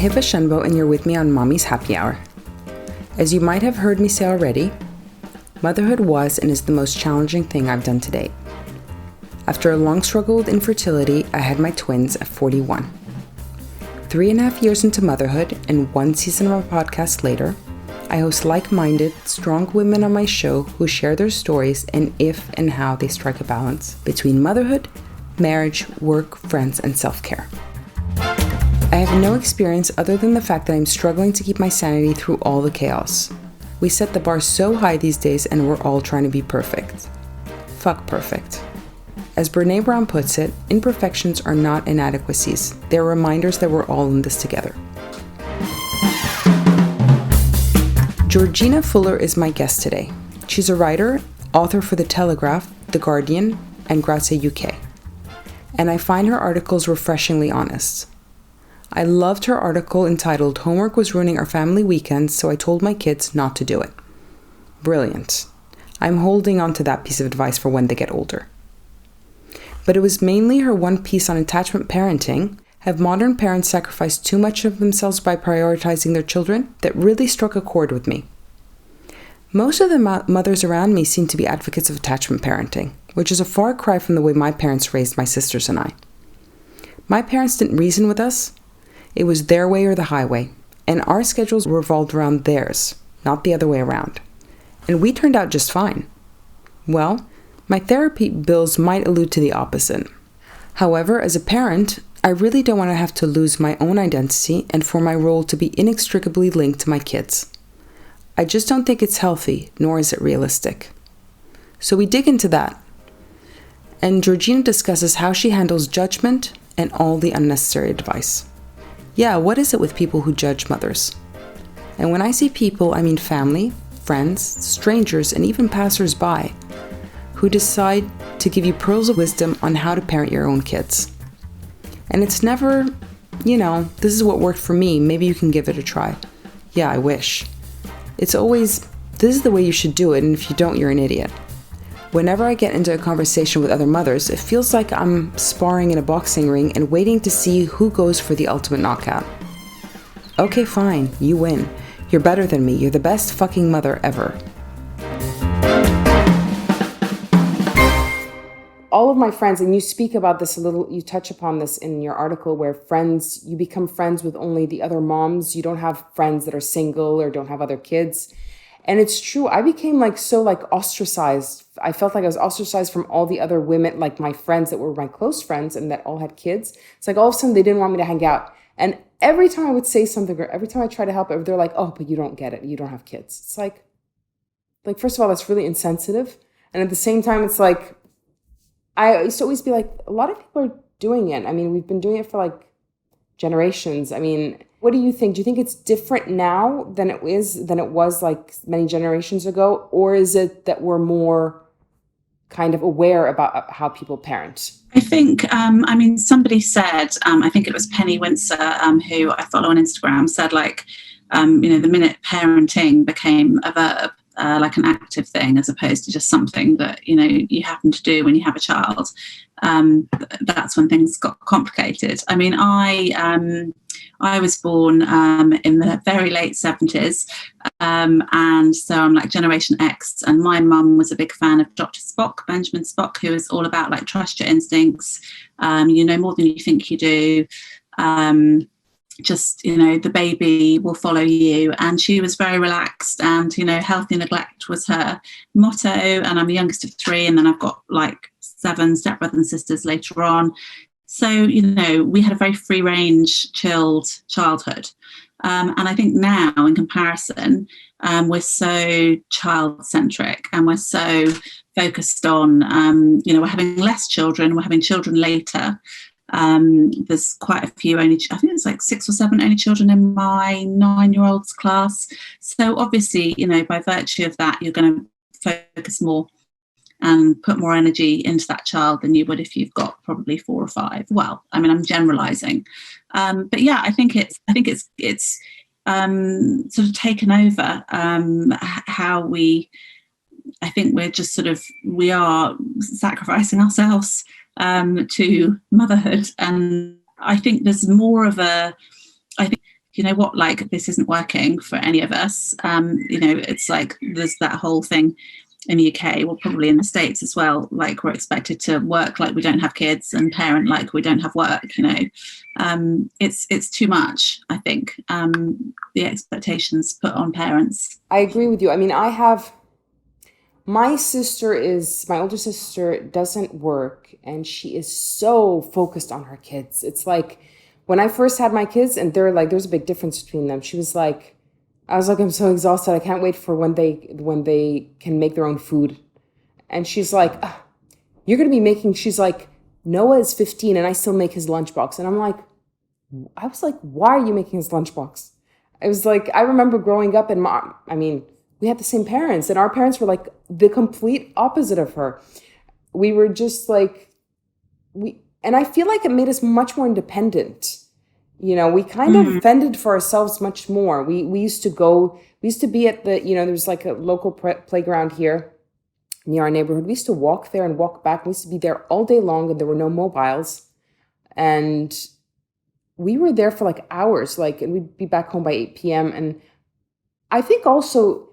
Heba Shunbo, and you're with me on Mommy's Happy Hour. As you might have heard me say already, motherhood was and is the most challenging thing I've done to date. After a long struggle with infertility, I had my twins at 41. 3.5 years into motherhood and 1 season of my podcast later, I host like-minded, strong women on my show who share their stories and if and how they strike a balance between motherhood, marriage, work, friends, and self-care. I have no experience other than the fact that I'm struggling to keep my sanity through all the chaos. We set the bar so high these days and we're all trying to be perfect. Fuck perfect. As Brené Brown puts it, imperfections are not inadequacies. They're reminders that we're all in this together. Georgina Fuller is my guest today. She's a writer, author for The Telegraph, The Guardian, and Grazia UK. And I find her articles refreshingly honest. I loved her article entitled "Homework was ruining our family weekends, so I told my kids not to do it." Brilliant. I'm holding on to that piece of advice for when they get older. But it was mainly her one piece on attachment parenting, have modern parents sacrificed too much of themselves by prioritizing their children, that really struck a chord with me. Most of the mothers around me seem to be advocates of attachment parenting, which is a far cry from the way my parents raised my sisters and I. My parents didn't reason with us. It was their way or the highway, and our schedules revolved around theirs, not the other way around. And we turned out just fine. Well, my therapy bills might allude to the opposite. However, as a parent, I really don't want to have to lose my own identity and for my role to be inextricably linked to my kids. I just don't think it's healthy, nor is it realistic. So we dig into that. And Georgina discusses how she handles judgment and all the unnecessary advice. Yeah, what is it with people who judge mothers? And when I say people, I mean family, friends, strangers, and even passers-by who decide to give you pearls of wisdom on how to parent your own kids. And it's never, this is what worked for me, maybe you can give it a try. Yeah, I wish. It's always, this is the way you should do it, and if you don't, you're an idiot. Whenever I get into a conversation with other mothers, it feels like I'm sparring in a boxing ring and waiting to see who goes for the ultimate knockout. Okay, fine, you win. You're better than me. You're the best fucking mother ever. All of my friends, and you speak about this a little, you touch upon this in your article, where you become friends with only the other moms. You don't have friends that are single or don't have other kids. And it's true. I became ostracized. I felt like I was ostracized from all the other women, like my friends that were my close friends and that all had kids. It's like all of a sudden they didn't want me to hang out. And every time I would say something or every time I try to help, they're like, "Oh, but you don't get it. You don't have kids." It's like first of all, that's really insensitive. And at the same time, it's like, I used to always be like, a lot of people are doing it. I mean, we've been doing it for generations. I mean, what do you think? Do you think it's different now than it was many generations ago? Or is it that we're more kind of aware about how people parent? I think, somebody said, I think it was Penny Windsor, who I follow on Instagram, said the minute parenting became a verb, like an active thing as opposed to just something that, you happen to do when you have a child, that's when things got complicated. I mean, I was born in the very late 70s, and so I'm like Generation X, and my mum was a big fan of Dr. Spock, Benjamin Spock, who is all about trust your instincts, you know more than you think you do, the baby will follow you. And she was very relaxed, and healthy neglect was her motto. And I'm the youngest of 3, and then I've got 7 stepbrothers and sisters later on. So, we had a very free range, chilled childhood. And I think now, in comparison, we're so child-centric, and we're so focused on, we're having less children, we're having children later. There's quite a few, I think it's 6 or 7 only children in my 9-year-old's class. So obviously, by virtue of that, you're going to focus more and put more energy into that child than you would if you've got probably 4 or 5. Well, I mean, I'm generalizing. But yeah, I think it's sort of taken over how I think we're just we are sacrificing ourselves to motherhood. And I think there's more of you know what, like, this isn't working for any of us. You know, it's like there's that whole thing in the UK, well, probably in the States as well, like we're expected to work like we don't have kids and parent like we don't have work, you know. It's too much, I think, the expectations put on parents. I agree with you. I mean, my older sister doesn't work, and she is so focused on her kids. It's like when I first had my kids, and there's a big difference between them. I was like, I'm so exhausted. I can't wait for when they can make their own food. And she's like, you're going to be making, she's like, Noah is 15 and I still make his lunchbox. And I was like, why are you making his lunchbox? I was like, I remember growing up and we had the same parents, and our parents were like the complete opposite of her. We were just like, and I feel like it made us much more independent. You know, we kind of fended for ourselves much more. We used to be at there's like a local playground here near our neighborhood. We used to walk there and walk back. We used to be there all day long, and there were no mobiles. And we were there for like hours, and we'd be back home by 8 p.m. And I think also,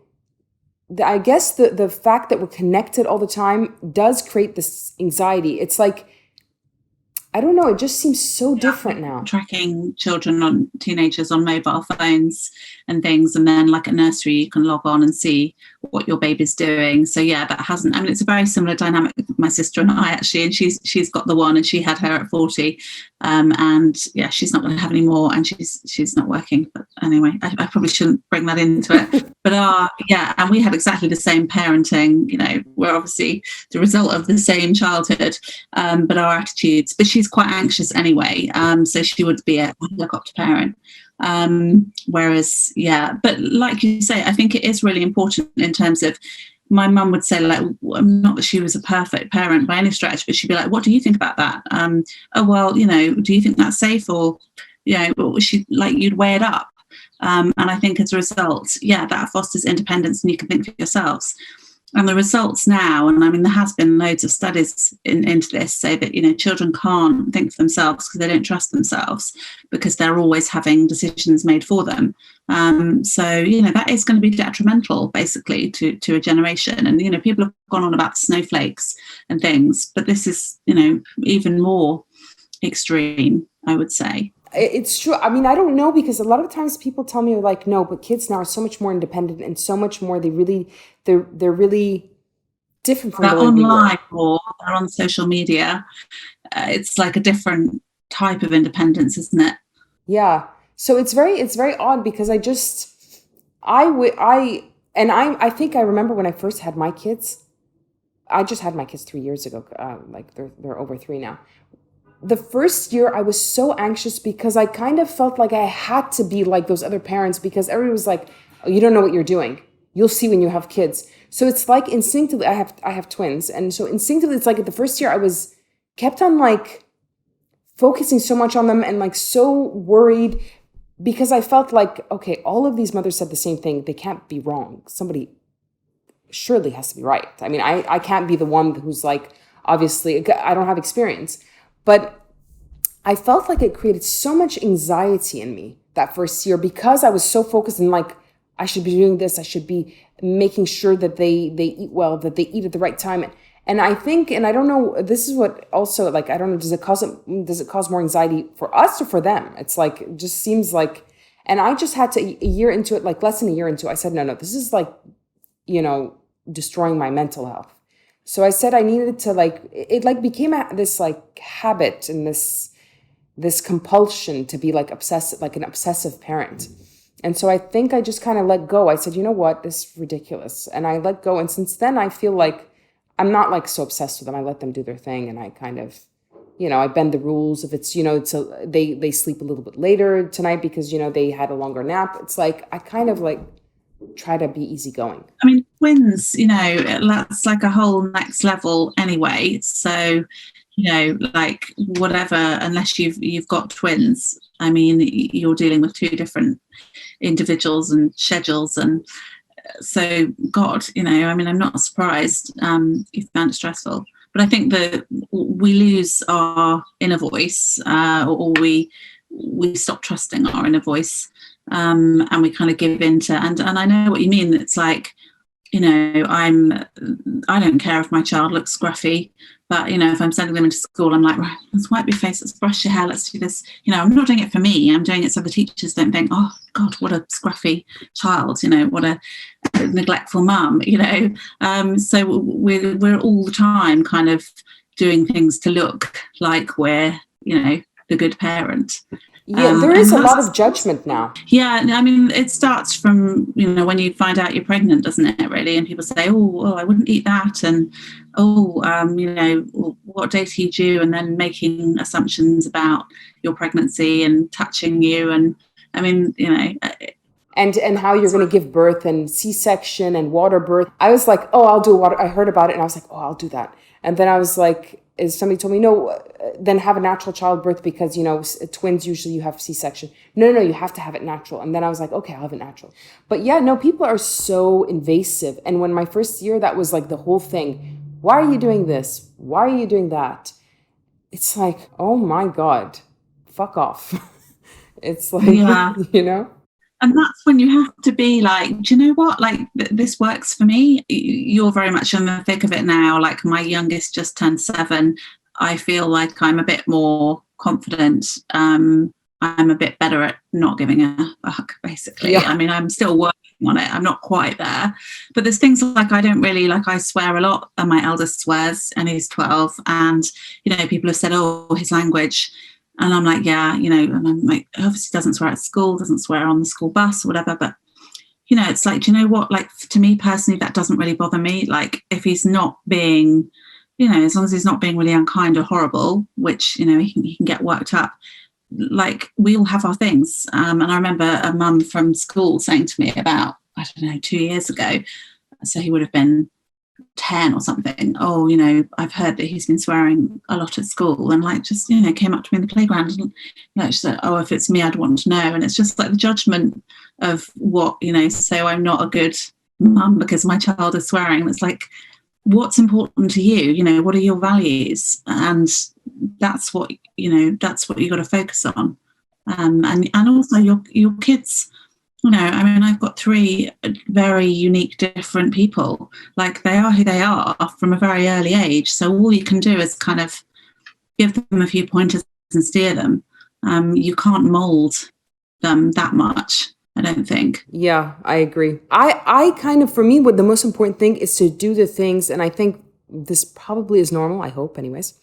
I guess the fact that we're connected all the time does create this anxiety. It's like, I don't know, it just seems so different now. Tracking teenagers on mobile phones and things, and then like a nursery, you can log on and see what your baby's doing. So yeah, it's a very similar dynamic with my sister and I, actually, and she's got the one, and she had her at 40, and yeah, she's not going to have any more, and she's not working. But anyway, I probably shouldn't bring that into it. But and we had exactly the same parenting. You know, we're obviously the result of the same childhood, but our attitudes. But she's quite anxious anyway, so she would be a helicopter parent. Whereas, but like you say, I think it is really important in terms of, my mum would say, like, not that she was a perfect parent by any stretch, but she'd be like, what do you think about that? Oh, well, you know, do you think that's safe? Or, you know, you'd weigh it up. And I think as a result, that fosters independence, and you can think for yourselves. And the results now, and I mean, there has been loads of studies into this, say that, you know, children can't think for themselves because they don't trust themselves, because they're always having decisions made for them. So, you know, that is going to be detrimental, basically, to a generation. And, you know, people have gone on about snowflakes and things, but this is, you know, even more extreme, I would say. It's true. I mean, I don't know, because a lot of times people tell me, like, no, but kids now are so much more independent and so much more, they're really different from they're the way we were. Online, or they're on social media. It's like a different type of independence, isn't it? Yeah. So it's very odd, because I think I remember when I first had my kids. I just had my kids 3 years ago. Like they're over 3 now. The first year I was so anxious, because I kind of felt like I had to be like those other parents, because everybody was like, oh, you don't know what you're doing. You'll see when you have kids. So it's like instinctively, I have twins. And so instinctively, it's like at the first year I was kept on like focusing so much on them, and like so worried, because I felt like, okay, all of these mothers said the same thing. They can't be wrong. Somebody surely has to be right. I mean, I can't be the one who's like, obviously, I don't have experience. But I felt like it created so much anxiety in me that first year, because I was so focused on like, I should be doing this. I should be making sure that they eat well, that they eat at the right time. And I think, and I don't know, this is what also, like, I don't know, does it cause more anxiety for us or for them? It's like, it just seems like, and I just had to, a year into it, like less than a year into it, I said, no, this is like, you know, destroying my mental health. So I said I needed to like, it like became this like habit and this compulsion to be like obsessive, like an obsessive parent. And so I think I just kind of let go. I said, you know what, this is ridiculous. And I let go. And since then I feel like I'm not like so obsessed with them. I let them do their thing. And I kind of, you know, I bend the rules. If it's, you know, they sleep a little bit later tonight because, you know, they had a longer nap. It's like, I kind of like try to be easygoing. I mean, twins, you know, that's like a whole next level anyway. So, you know, like whatever, unless you've got twins, I mean, you're dealing with 2 different individuals and schedules. And so, God, you know, I mean, I'm not surprised if you found it stressful. But I think that we lose our inner voice, or we stop trusting our inner voice and we kind of give into, and I know what you mean. It's like, you know, I don't care if my child looks scruffy, but, you know, if I'm sending them into school, I'm like, right, let's wipe your face, let's brush your hair, let's do this. You know, I'm not doing it for me. I'm doing it so the teachers don't think, oh God, what a scruffy child, you know, what a neglectful mum, you know. So we're all the time kind of doing things to look like we're, you know, the good parent. Yeah, there is a lot of judgment now. Yeah, I mean, it starts from, you know, when you find out you're pregnant, doesn't it, really? And people say, oh, I wouldn't eat that. And, you know, what date are you due? And then making assumptions about your pregnancy and touching you. And, I mean, you know. And how you're going to give birth and C-section and water birth. I was like, oh, I'll do water. I heard about it and I was like, oh, I'll do that. And then I was like, somebody told me, no, then have a natural childbirth because, you know, twins, usually you have C-section. No, you have to have it natural. And then I was like, okay, I'll have it natural. But yeah, no, people are so invasive. And when my first year, that was like the whole thing. Why are you doing this? Why are you doing that? It's like, oh my God, fuck off. It's like, yeah. You know? And that's when you have to be like, do you know what? Like, this works for me. You're very much in the thick of it now. Like, my youngest just turned 7. I feel like I'm a bit more confident. I'm a bit better at not giving a fuck, basically. Yeah. I mean, I'm still working on it. I'm not quite there. But there's things like I don't really, like, I swear a lot. And my eldest swears and he's 12. And, you know, people have said, oh, his language. And I'm like, yeah, you know, and I'm like, obviously doesn't swear at school, doesn't swear on the school bus or whatever. But, you know, it's like, do you know what? Like, to me personally, that doesn't really bother me. Like, if he's not being, you know, as long as he's not being really unkind or horrible, which, you know, he can get worked up. Like, we all have our things. And I remember a mum from school saying to me about, I don't know, 2 years ago, so he would have been 10 or something, oh, you know, I've heard that he's been swearing a lot at school, and like, just, you know, came up to me in the playground and, you know, she said, oh, if it's me, I'd want to know. And it's just like the judgment of what, you know, so I'm not a good mum because my child is swearing. It's like, what's important to you? You know, what are your values? And that's what, you know, that's what you got to focus on. And also your kids. You know, I mean, I've got 3 very unique, different people. Like, they are who they are from a very early age. So all you can do is kind of give them a few pointers and steer them. You can't mold them that much, I don't think. Yeah, I agree. I kind of, for me, what the most important thing is to do the things, and I think this probably is normal, I hope anyways.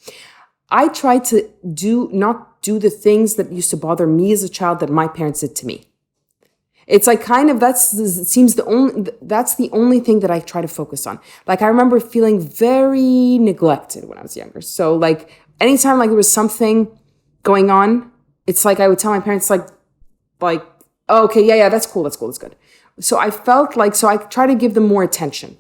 I try to not do the things that used to bother me as a child that my parents did to me. It's like kind of, that's the only thing that I try to focus on. Like, I remember feeling very neglected when I was younger. So like, anytime like there was something going on, it's like I would tell my parents like, oh, okay, yeah, that's cool, that's good. So I felt like, so I try to give them more attention.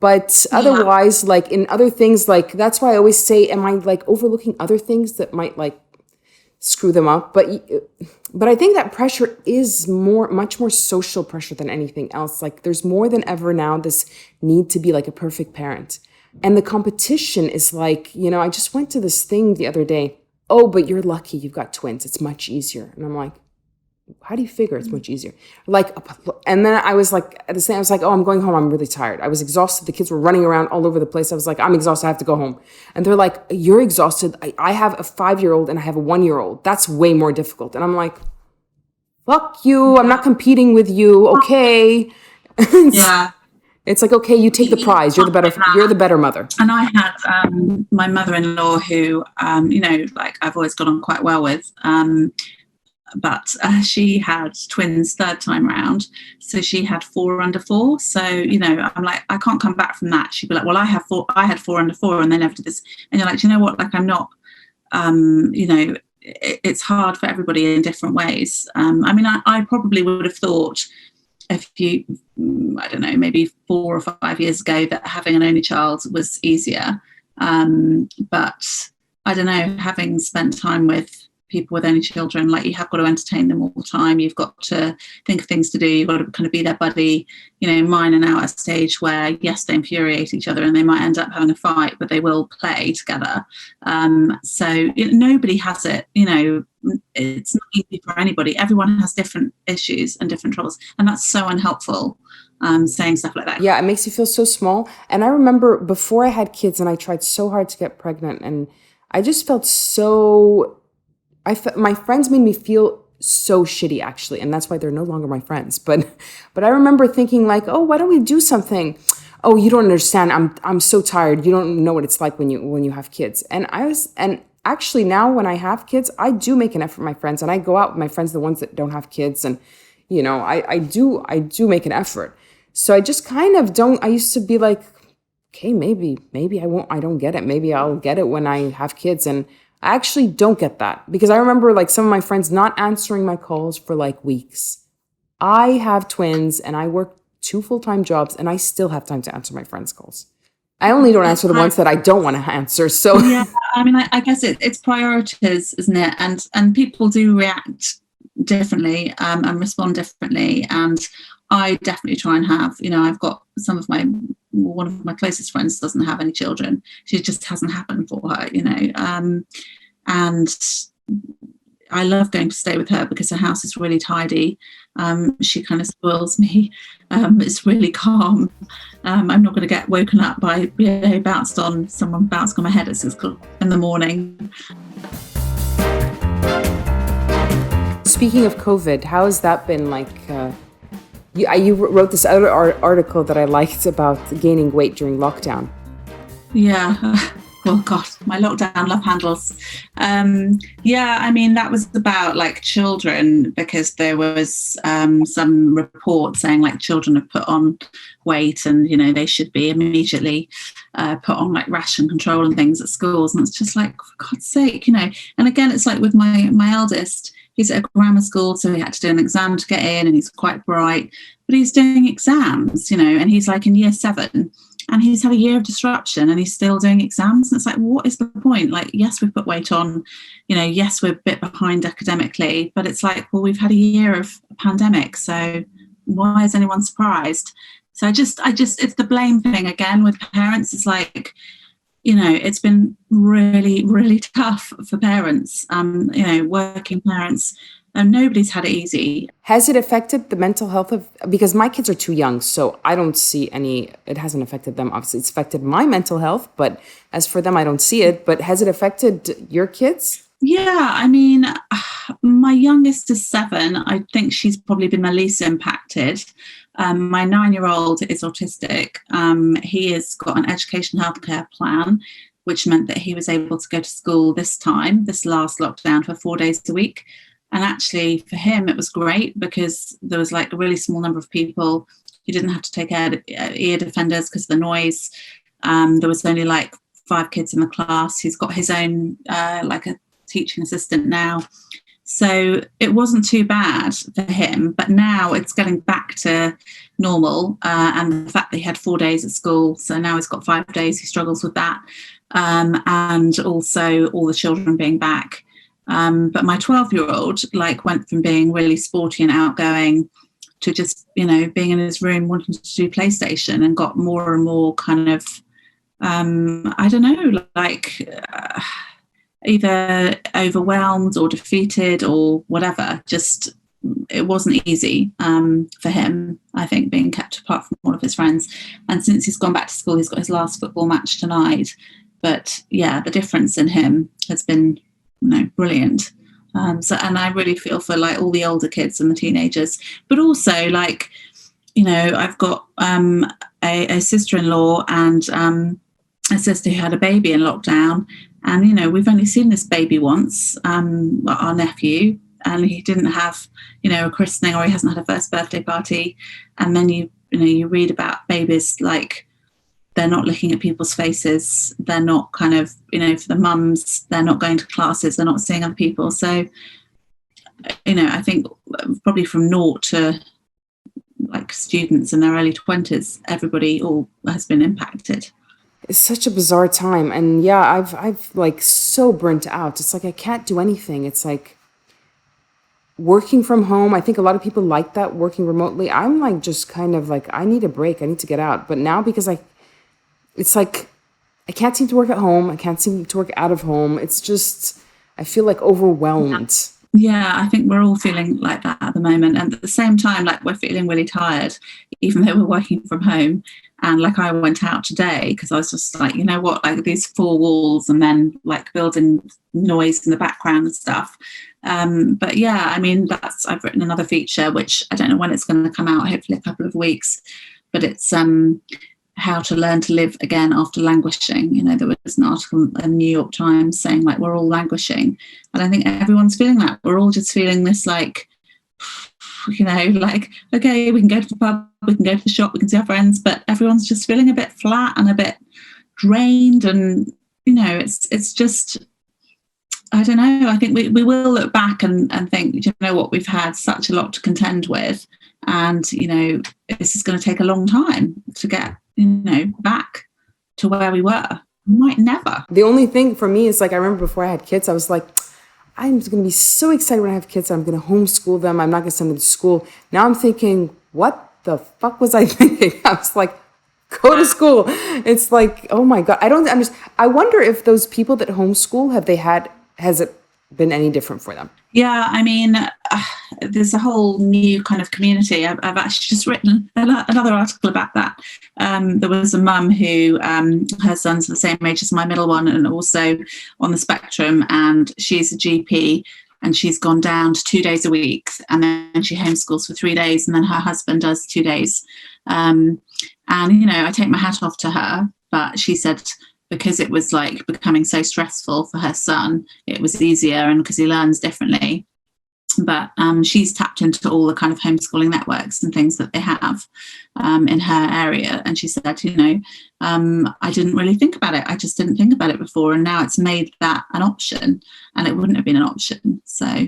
But otherwise, like in other things, like that's why I always say, am I like overlooking other things that might like screw them up? But I think that pressure is much more social pressure than anything else. Like, there's more than ever now this need to be like a perfect parent. And the competition is like, you know, I just went to this thing the other day. Oh, but you're lucky you've got twins. It's much easier. And I'm like, how do you figure it's much easier? Like, and then I was like, at the same, I was like, oh, I'm going home. I'm really tired. I was exhausted. The kids were running around all over the place. I was like, I'm exhausted. I have to go home. And they're like, you're exhausted. I have a 5-year-old and I have a 1-year-old. That's way more difficult. And I'm like, fuck you. I'm not competing with you. Okay. Yeah. It's like, okay, you take the prize. You're the better mother. And I had my mother-in-law who, you know, like I've always got on quite well with, but she had twins 3rd time round, so she had 4 under 4. So, you know, I'm like, I can't come back from that. She'd be like, well, I had 4 under 4 and they never did this. And you're like, do you know what, like, I'm not, you know, it's hard for everybody in different ways. I mean, I probably would have thought if you, I don't know, maybe 4 or 5 years ago that having an only child was easier, but I don't know, having spent time with people with only children. Like, you have got to entertain them all the time. You've got to think of things to do. You've got to kind of be their buddy. Mine are now at a stage where, yes, they infuriate each other and they might end up having a fight, but they will play together. So nobody has it. It's not easy for anybody. Everyone has different issues and different troubles, and that's so unhelpful. Saying stuff like that. Yeah, it makes you feel so small. And I remember before I had kids and I tried so hard to get pregnant, and I just felt my friends made me feel so shitty, actually. And that's why they're no longer my friends. But I remember thinking like, oh, why don't we do something? Oh, you don't understand. I'm so tired. You don't know what it's like when you have kids. And actually now when I have kids, I do make an effort for my friends, and I go out with my friends, the ones that don't have kids. And, I do make an effort. So I just kind of don't. I used to be like, okay, maybe I don't get it. Maybe I'll get it when I have kids. And I actually don't get that, because I remember like some of my friends not answering my calls for like weeks. I have twins and I work 2 full-time jobs, and I still have time to answer my friends' calls. I only don't answer the ones that I don't want to answer. So yeah, I mean, I guess it's priorities, isn't it? And people do react differently and respond differently. And I definitely try and have, I've got one of my closest friends doesn't have any children. She just hasn't happened for her, and I love going to stay with her because her house is really tidy. She kind of spoils me. It's really calm. I'm not going to get woken up by someone bounced on my head at 6 o'clock in the morning. Speaking of COVID, how has that been like? You wrote this other article that I liked about gaining weight during lockdown. Yeah. Oh God, my lockdown love handles. I mean, that was about like children, because there was some report saying like children have put on weight, and they should be immediately put on like ration control and things at schools. And it's just like, for God's sake, And again, it's like with my eldest. He's at a grammar school, so he had to do an exam to get in, and he's quite bright, but he's doing exams, and he's like in year 7, and he's had a year of disruption and he's still doing exams. And it's like, what is the point? Like, yes, we've put weight on, yes, we're a bit behind academically, but it's like, well, we've had a year of a pandemic, so why is anyone surprised? So I just, it's the blame thing again with parents. It's like, it's been really, really tough for parents, working parents, and nobody's had it easy. Has it affected the mental health because my kids are too young, so I don't see it hasn't affected them. Obviously, it's affected my mental health, but as for them, I don't see it. But has it affected your kids? Yeah, I mean, my youngest is 7. I think she's probably been the least impacted. My 9-year-old is autistic. He has got an education healthcare plan, which meant that he was able to go to school this last lockdown, for 4 days a week. And actually for him, it was great because there was like a really small number of people. He didn't have to take ear defenders because of the noise. There was only like 5 kids in the class. He's got his own, like a teaching assistant now. So it wasn't too bad for him, but now it's getting back to normal. And the fact that he had 4 days at school, so now he's got 5 days, he struggles with that. And also all the children being back. But my 12-year-old went from being really sporty and outgoing to just, being in his room wanting to do PlayStation, and got more and more kind of, either overwhelmed or defeated or whatever. Just, it wasn't easy for him, I think, being kept apart from all of his friends. And since he's gone back to school, he's got his last football match tonight. But yeah, the difference in him has been, brilliant. And I really feel for all the older kids and the teenagers, but also I've got a sister-in-law and a sister who had a baby in lockdown, and we've only seen this baby once, our nephew, and he didn't have a christening, or he hasn't had a first birthday party. And then you read about babies they're not looking at people's faces. They're not kind of, for the mums, they're not going to classes. They're not seeing other people. So, I think probably from 0 to students in their early 20s, everybody all has been impacted. It's such a bizarre time. And yeah, I've like so burnt out. It's like I can't do anything. It's like working from home. I think a lot of people like that, working remotely. I'm like just kind of like I need a break. I need to get out. But now because it's like I can't seem to work at home. I can't seem to work out of home. It's just I feel like overwhelmed. Yeah, I think we're all feeling like that at the moment. And at the same time, like we're feeling really tired, even though we're working from home. And like I went out today because I was just like, you know what, like these four walls and then like building noise in the background and stuff. But yeah, I mean, I've written another feature, which I don't know when it's going to come out, hopefully a couple of weeks, but it's how to learn to live again after languishing. You know, there was an article in the New York Times saying like we're all languishing, and I think everyone's feeling that. We're all just feeling this like, you know, like okay, we can go to the pub, we can go to the shop, we can see our friends, but everyone's just feeling a bit flat and a bit drained, and you know, it's just I don't know. I think we will look back and think, you know what, we've had such a lot to contend with, and you know, this is going to take a long time to get, you know, back to where we were. We might never. The only thing for me is like I remember before I had kids, I was like, I'm going to be so excited when I have kids. I'm going to homeschool them. I'm not going to send them to school. Now I'm thinking, what the fuck was I thinking? I was like, go to school. It's like, oh my God. I don't understand. I wonder if those people that homeschool, has it been any different for them? Yeah, I mean, there's a whole new kind of community. I've actually just written another article about that. There was a mum who her son's the same age as my middle one and also on the spectrum, and she's a GP, and she's gone down to 2 days a week, and then she homeschools for 3 days, and then her husband does 2 days. And, you know, I take my hat off to her, but she said because it was like becoming so stressful for her son, it was easier, and because he learns differently. But she's tapped into all the kind of homeschooling networks and things that they have in her area. And she said, you know, I didn't really think about it. I just didn't think about it before. And now it's made that an option, and it wouldn't have been an option. So,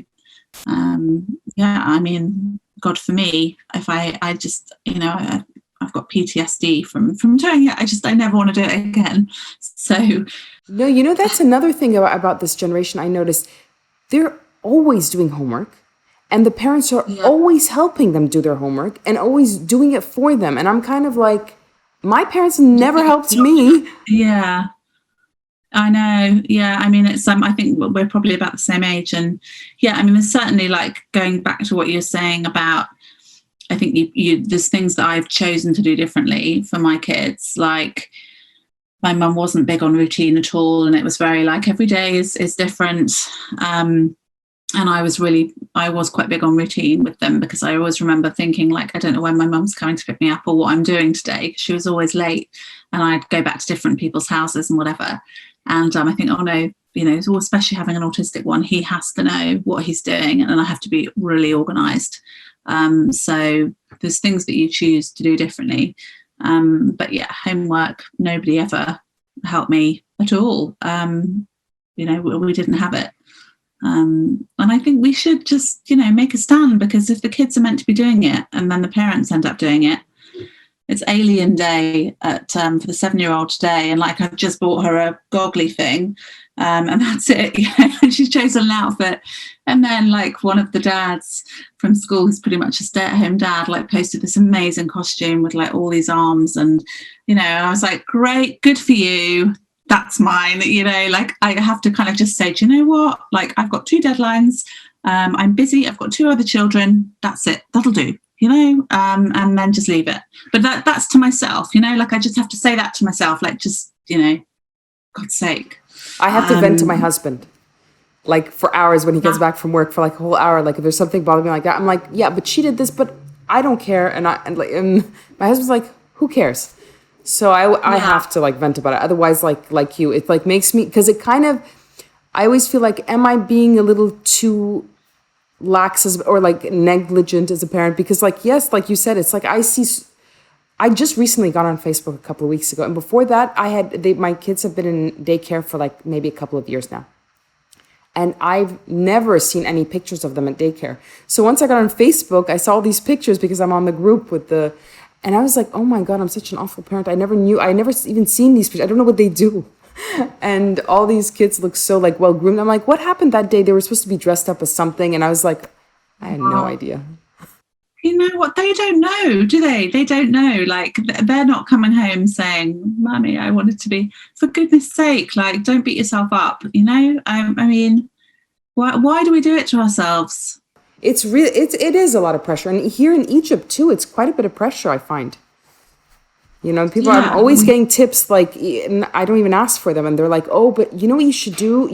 yeah, I mean, God, for me, if I just, you know, I've got PTSD from doing it. I never want to do it again. So no, you know, that's another thing about this generation. I noticed they're always doing homework, and the parents are always helping them do their homework and always doing it for them. And I'm kind of like, my parents never helped me. Yeah, I know. Yeah, I mean, it's I think we're probably about the same age, and yeah, I mean, there's certainly like going back to what you're saying about. I think there's things that I've chosen to do differently for my kids. Like my mum wasn't big on routine at all, and it was very like every day is different. And I was quite big on routine with them, because I always remember thinking like, I don't know when my mum's coming to pick me up or what I'm doing today, because she was always late, and I'd go back to different people's houses and whatever. And I think, oh no, you know, especially having an autistic one, he has to know what he's doing, and I have to be really organised. So there's things that you choose to do differently. But yeah, homework, nobody ever helped me at all. You know, we didn't have it. And I think we should just, you know, make a stand, because if the kids are meant to be doing it and then the parents end up doing it, it's Alien Day at for the 7-year-old today, and like I've just bought her a goggly thing, and that's it. And she's chosen an outfit, and then like one of the dads from school, who's pretty much a stay-at-home dad, like posted this amazing costume with like all these arms, and you know, I was like, great, good for you. That's mine. You know, like I have to kind of just say, do you know what? Like I've got 2 deadlines. I'm busy. I've got 2 other children. That's it. That'll do. You know, and then just leave it. But that's to myself, you know, like I just have to say that to myself, like just, you know, God's sake. I have to vent to my husband, like for hours when he gets back from work, for like a whole hour. Like if there's something bothering me like that, I'm like, yeah, but she did this, but I don't care. And my husband's like, who cares? So I have to like vent about it. Otherwise, like you, it like makes me, because it kind of, I always feel like, am I being a little too lax or like negligent as a parent? Because like, yes, like you said, it's like I just recently got on Facebook a couple of weeks ago, and before that my kids have been in daycare for like maybe a couple of years now, and I've never seen any pictures of them at daycare. So once I got on Facebook, I saw these pictures because I'm on the group with And I was like, oh my God, I'm such an awful parent. I never even seen these pictures. I don't know what they do. And all these kids look so like well groomed. I'm like, what happened that day? They were supposed to be dressed up as something. And I was like, I had no idea. You know what? They don't know, do they? They don't know. Like, they're not coming home saying, Mummy, I wanted to be, for goodness sake, like, don't beat yourself up, you know? I mean, why do we do it to ourselves? It is a lot of pressure. And here in Egypt too, it's quite a bit of pressure, I find. You know, I'm always getting tips, like, and I don't even ask for them. And they're like, oh, but you know what you should do?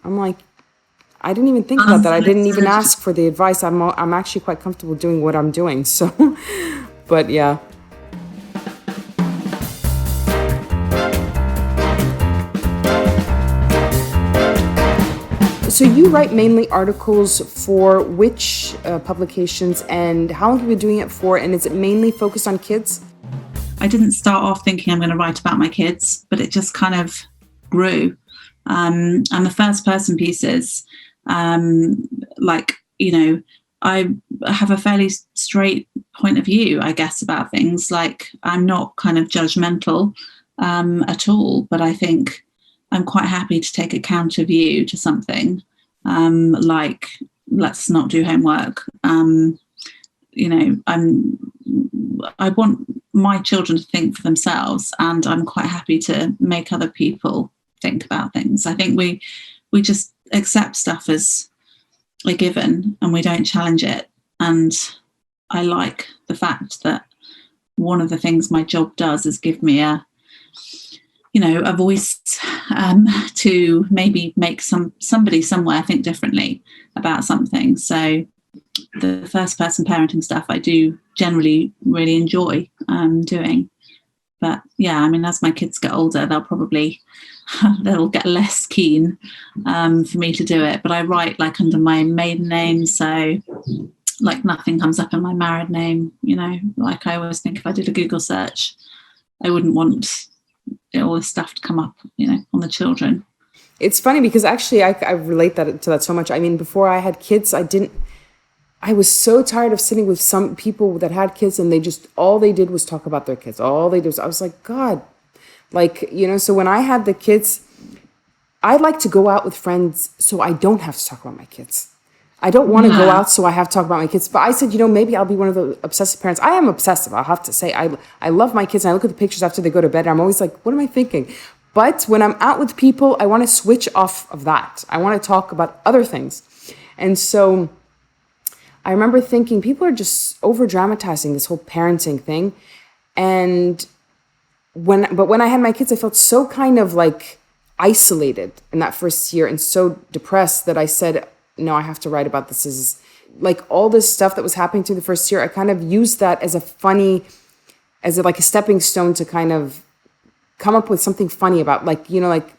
I'm like, I didn't even think about that. I didn't even ask for the advice. I'm actually quite comfortable doing what I'm doing. So, but yeah. So you write mainly articles for which publications, and how long have you been doing it for? And is it mainly focused on kids? I didn't start off thinking I'm going to write about my kids, but it just kind of grew. And the first person pieces, like, you know, I have a fairly straight point of view, I guess, about things. Like, I'm not kind of judgmental at all, but I think I'm quite happy to take a counter view to something, like, let's not do homework. You know, I want my children to think for themselves, and I'm quite happy to make other people think about things. I think we just accept stuff as a given and we don't challenge it. And I like the fact that one of the things my job does is give me a voice to maybe make somebody somewhere think differently about something. So the first person parenting stuff I do generally really enjoy doing. But yeah, I mean, as my kids get older, they'll get less keen for me to do it. But I write like under my maiden name, so like nothing comes up in my married name, you know. Like, I always think if I did a Google search, I wouldn't want all this stuff to come up, you know, on the children. It's funny because actually I relate to that so much. I mean, before I had kids, I was so tired of sitting with some people that had kids and all they did was talk about their kids. All they did was, I was like, God, like, you know, so when I had the kids, I like to go out with friends so I don't have to talk about my kids. I don't want to go out so I have to talk about my kids. But I said, you know, maybe I'll be one of the obsessive parents. I am obsessive, I'll have to say. I love my kids, and I look at the pictures after they go to bed, and I'm always like, what am I thinking? But when I'm out with people, I want to switch off of that. I want to talk about other things. And so I remember thinking people are just over dramatizing this whole parenting thing. And when I had my kids, I felt so kind of like isolated in that first year and so depressed that I said, no, I have to write about this. Is like all this stuff that was happening through the first year. I kind of used that as like a stepping stone to kind of come up with something funny about, like, you know, like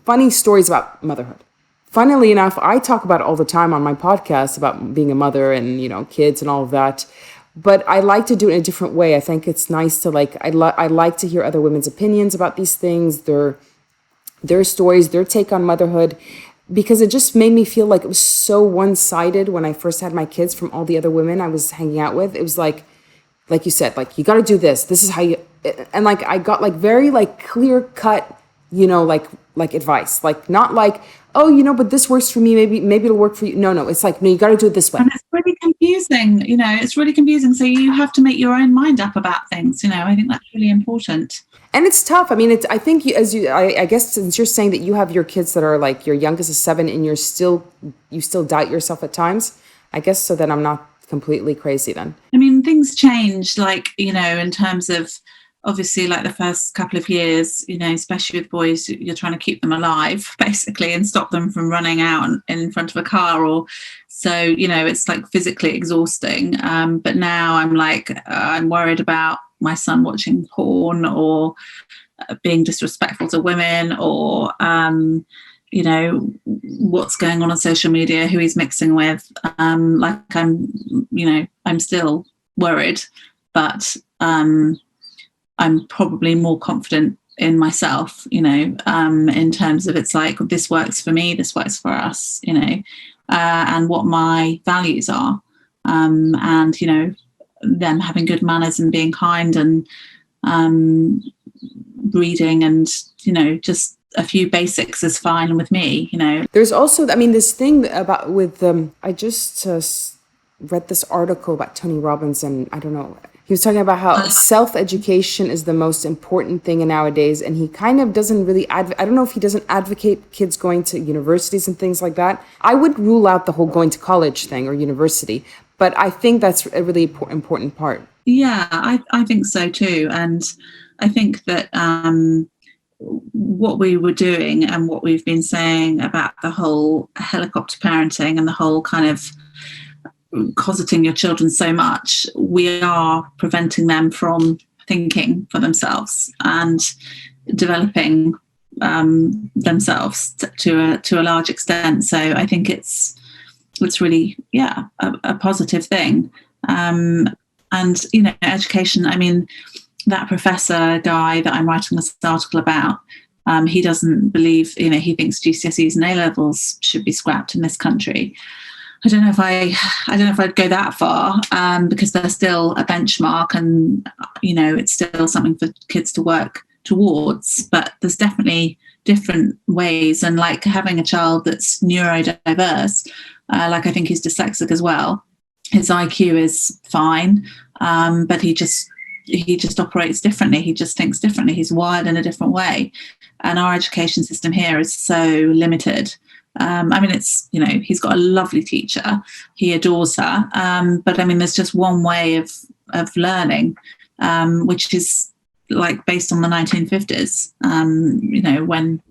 funny stories about motherhood. Funnily enough, I talk about it all the time on my podcast about being a mother and, you know, kids and all of that. But I like to do it in a different way. I think it's nice to I like to hear other women's opinions about these things, their stories, their take on motherhood, because it just made me feel like it was so one-sided when I first had my kids from all the other women I was hanging out with. It was like you said, like, you got to do this. This is how you, and like, I got like very like clear cut, you know, like advice, like not like, oh, you know, but this works for me. Maybe it'll work for you. No, it's like, no, you got to do it this way. And it's really confusing, you know, it's really confusing. So you have to make your own mind up about things, you know. I think that's really important. And it's tough. I mean, I think I guess since you're saying that you have your kids that are like, your youngest is 7 and you still doubt yourself at times, I guess, so then I'm not completely crazy then. I mean, things change, like, you know, in terms of, obviously, like the first couple of years, you know, especially with boys, you're trying to keep them alive, basically, and stop them from running out in front of a car. Or so, you know, it's like physically exhausting. But now I'm like, I'm worried about my son watching porn or being disrespectful to women, or, you know, what's going on social media, who he's mixing with. Like, I'm still worried, but I'm probably more confident in myself, you know, in terms of, it's like, this works for me, this works for us, you know, and what my values are. And, you know, them having good manners and being kind and reading, and just a few basics is fine with me. There's also, I mean, this thing about with I just read this article about Tony Robbins, and I don't know, he was talking about how self-education is the most important thing nowadays, and he kind of doesn't really I don't know if he doesn't advocate kids going to universities and things like that. I would rule out the whole going to college thing or university, but I think that's a really important part. Yeah, I think so too. And I think that what we were doing and what we've been saying about the whole helicopter parenting and the whole kind of cosseting your children so much, we are preventing them from thinking for themselves and developing themselves to a large extent. So I think it's really, a positive thing. And education, I mean, that professor guy that I'm writing this article about, he doesn't believe, he thinks GCSEs and A-levels should be scrapped in this country. I don't know if I'd go that far, because they're still a benchmark, and it's still something for kids to work towards. But there's definitely different ways, and like having a child that's neurodiverse, like I think he's dyslexic as well. His IQ is fine, but he just operates differently. He just thinks differently. He's wired in a different way, and our education system here is so limited. I mean, it's, he's got a lovely teacher. He adores her. But I mean, there's just one way of learning, which is like based on the 1950s, when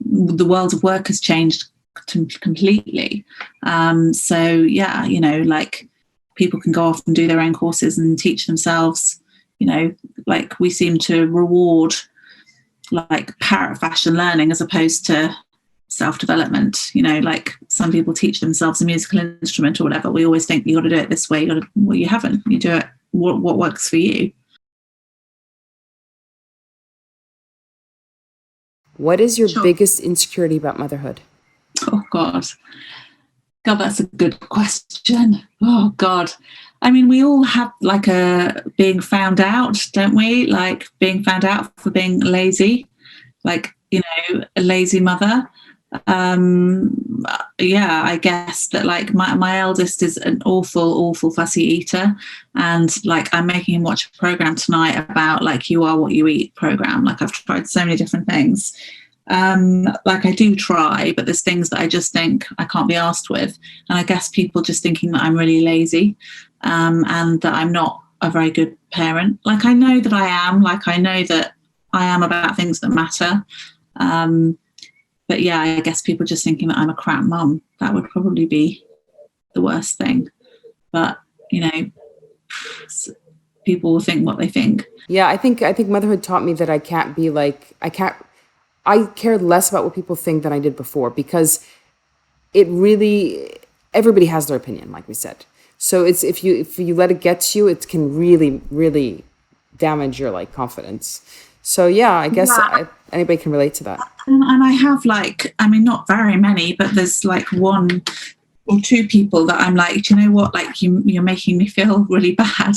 the world of work has changed completely. Like people can go off and do their own courses and teach themselves, like we seem to reward like parrot fashion learning as opposed to self-development. Like some people teach themselves a musical instrument or whatever. We always think you got to do it this way. Well, you haven't. You do it what works for you. What is your biggest insecurity about motherhood? Oh God, that's a good question. Oh God. I mean, we all have like a being found out, don't we? Like being found out for being lazy, like, a lazy mother. I guess that like my eldest is an awful fussy eater, and like I'm making him watch a program tonight about like You Are What You Eat program. Like I've tried so many different things. Like I do try, but there's things that I just think I can't be asked with, and I guess people just thinking that I'm really lazy, and that I'm not a very good parent. Like I know that I am. Like I know that I am about things that matter. But yeah, I guess people just thinking that I'm a crap mum, that would probably be the worst thing. But, people will think what they think. Yeah, I think motherhood taught me that I care less about what people think than I did before, because everybody has their opinion, like we said. So it's if you let it get to you, it can really, really damage your like confidence. So yeah, I guess anybody can relate to that. And I have like, I mean, not very many, but there's like one or two people that I'm like, do you know what? Like you're making me feel really bad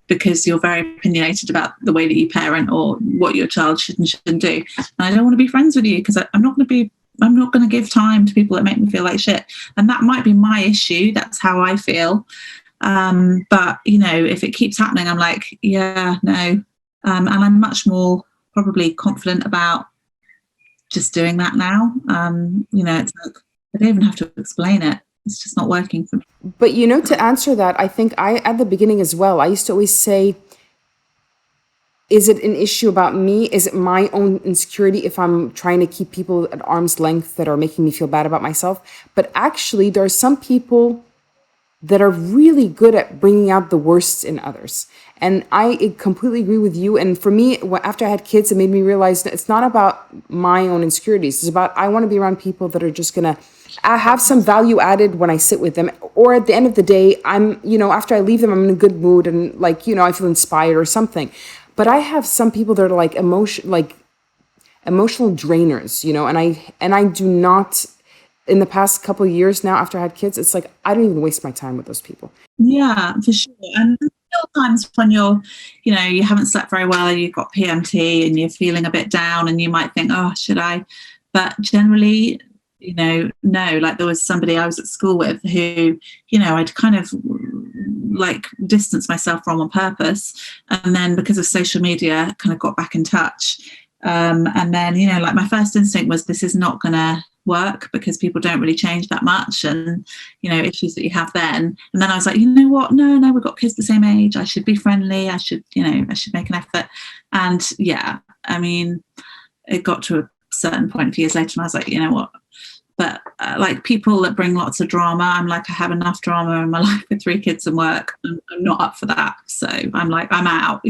because you're very opinionated about the way that you parent or what your child should and shouldn't do. And I don't want to be friends with you because I'm not going to give time to people that make me feel like shit. And that might be my issue. That's how I feel. But if it keeps happening, I'm like, yeah, no. And I'm much more probably confident about just doing that now. It's like I don't even have to explain it. It's just not working for me. But to answer that, I think at the beginning as well, I used to always say, is it an issue about me? Is it my own insecurity if I'm trying to keep people at arm's length that are making me feel bad about myself? But actually, there are some people that are really good at bringing out the worst in others. And I completely agree with you. And for me, after I had kids, it made me realize that it's not about my own insecurities. It's about, I want to be around people that are just going to have some value added when I sit with them. Or at the end of the day, I'm, after I leave them, I'm in a good mood and like, I feel inspired or something. But I have some people that are like emotional drainers, and I do not. In the past couple of years now, after I had kids, it's like I don't even waste my time with those people. Yeah, for sure. And still times when you haven't slept very well, and you've got PMT and you're feeling a bit down, and you might think, oh, should I? But generally, no. Like, there was somebody I was at school with who, I'd kind of like distanced myself from on purpose, and then because of social media, kind of got back in touch. And then, like, my first instinct was, this is not going to work because people don't really change that much, and issues that you have then. And then I was like, you know what, no, we've got kids the same age, I should be friendly, I should make an effort. And I mean, it got to a certain point a few years later, and I was like, you know what, but like, people that bring lots of drama, I'm like, I have enough drama in my life with 3 kids and work. I'm not up for that. So I'm like, I'm out,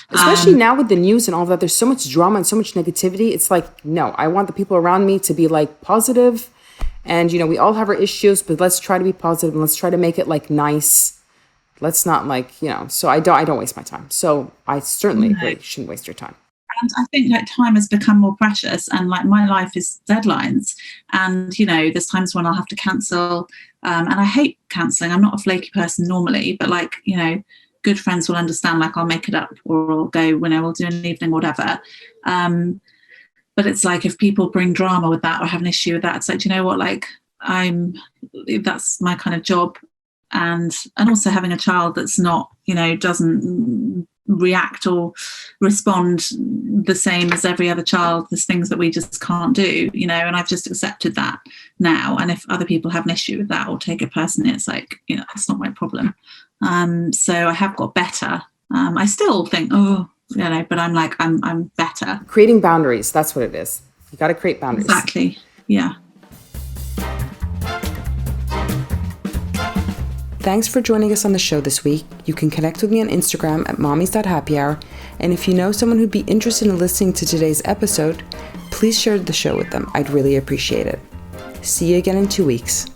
Especially now with the news and all that, there's so much drama and so much negativity. It's like, no, I want the people around me to be like positive, and we all have our issues, but let's try to be positive and let's try to make it like nice. Let's not like, so I don't waste my time. So I certainly agree, you shouldn't waste your time. And I think like time has become more precious, and like my life is deadlines, and there's times when I'll have to cancel, and I hate cancelling. I'm not a flaky person normally, but like, good friends will understand, like, I'll make it up, or I'll go, we'll do an evening, whatever. But it's like, if people bring drama with that or have an issue with that, it's like, do you know what, like, that's my kind of job. And also having a child that's not, doesn't react or respond the same as every other child. There's things that we just can't do, and I've just accepted that now. And if other people have an issue with that or take it personally, it's like, that's not my problem. So I have got better. I still think, but I'm like, I'm better. Creating boundaries, that's what it is. You got to create boundaries. Exactly. Yeah. Thanks for joining us on the show this week. You can connect with me on Instagram at mommies.happyhour. And if you know someone who'd be interested in listening to today's episode, please share the show with them. I'd really appreciate it. See you again in 2 weeks.